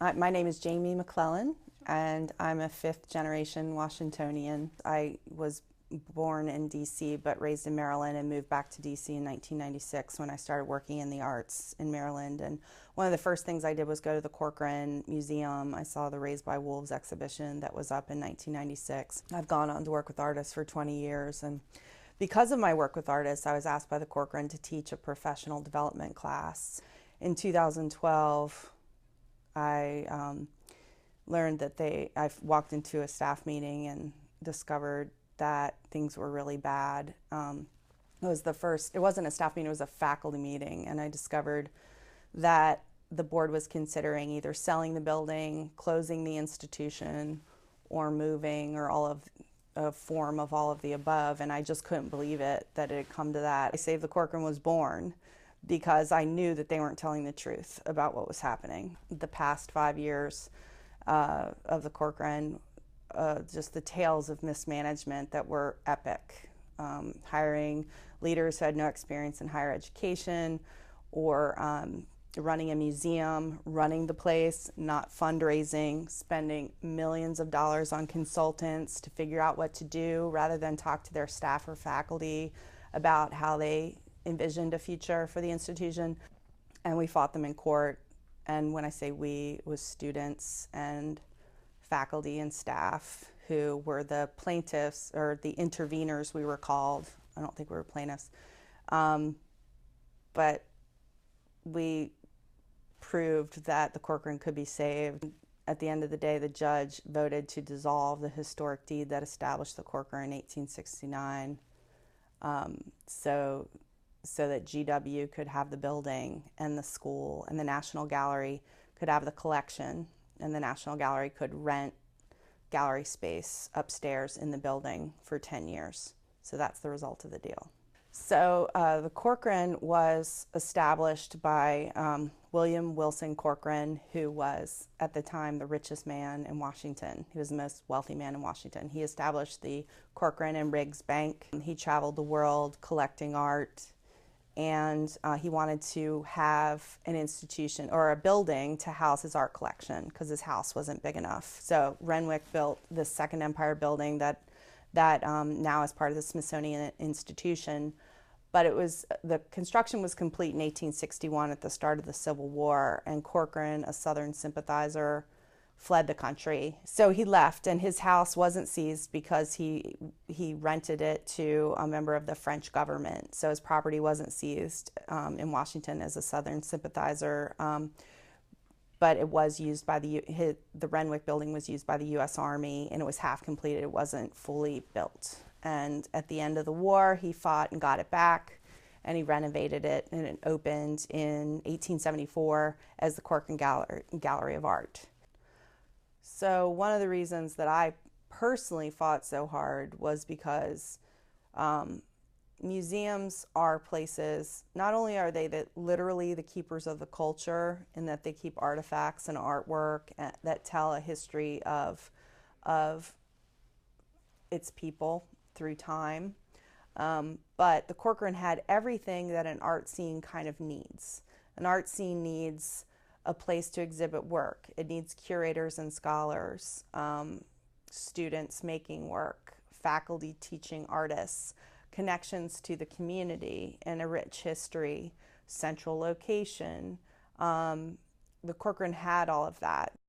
My name is Jayme McLellan, and I'm a fifth-generation Washingtonian. I was born in D.C. but raised in Maryland and moved back to D.C. in 1996 when I started working in the arts in Maryland. And one of the first things I did was go to the Corcoran Museum. I saw the Raised by Wolves exhibition that was up in 1996. I've gone on to work with artists for 20 years, and because of my work with artists, I was asked by the Corcoran to teach a professional development class. In 2012, I learned that I walked into a staff meeting and discovered that things were really bad. It wasn't a staff meeting, it was a faculty meeting, and I discovered that the board was considering either selling the building, closing the institution, or moving, or a form of all of the above, and I just couldn't believe it that it had come to that. Save the Corcoran was born because I knew that they weren't telling the truth about what was happening. The past 5 years of the Corcoran, just the tales of mismanagement that were epic. Hiring leaders who had no experience in higher education, or running a museum, running the place, not fundraising, spending millions of dollars on consultants to figure out what to do rather than talk to their staff or faculty about how they envisioned a future for the institution. And we fought them in court. And when I say we, it was students and faculty and staff who were the plaintiffs, or the interveners we were called. I don't think we were plaintiffs. But we proved that the Corcoran could be saved. At the end of the day, the judge voted to dissolve the historic deed that established the Corcoran in 1869. So that GW could have the building, and the school and the National Gallery could have the collection, and the National Gallery could rent gallery space upstairs in the building for 10 years. So that's the result of the deal. So the Corcoran was established by William Wilson Corcoran, who was at the time the richest man in Washington. He was the most wealthy man in Washington. He established the Corcoran and Riggs Bank. He traveled the world collecting art, and he wanted to have an institution or a building to house his art collection because his house wasn't big enough. So Renwick built this Second Empire building that now is part of the Smithsonian Institution. But the construction was complete in 1861 at the start of the Civil War, and Corcoran, a Southern sympathizer, fled the country. So he left, and his house wasn't seized because he rented it to a member of the French government. So his property wasn't seized in Washington as a Southern sympathizer, but it was used by the Renwick building was used by the U.S. Army, and it was half completed. It wasn't fully built. And at the end of the war, he fought and got it back, and he renovated it, and it opened in 1874 as the Corcoran Gallery of Art. So one of the reasons that I personally fought so hard was because museums are places, not only are they literally the keepers of the culture, in that they keep artifacts and artwork that tell a history of its people through time, but the Corcoran had everything that an art scene kind of needs. An art scene needs a place to exhibit work. It needs curators and scholars, students making work, faculty teaching artists, connections to the community, and a rich history, central location. The Corcoran had all of that.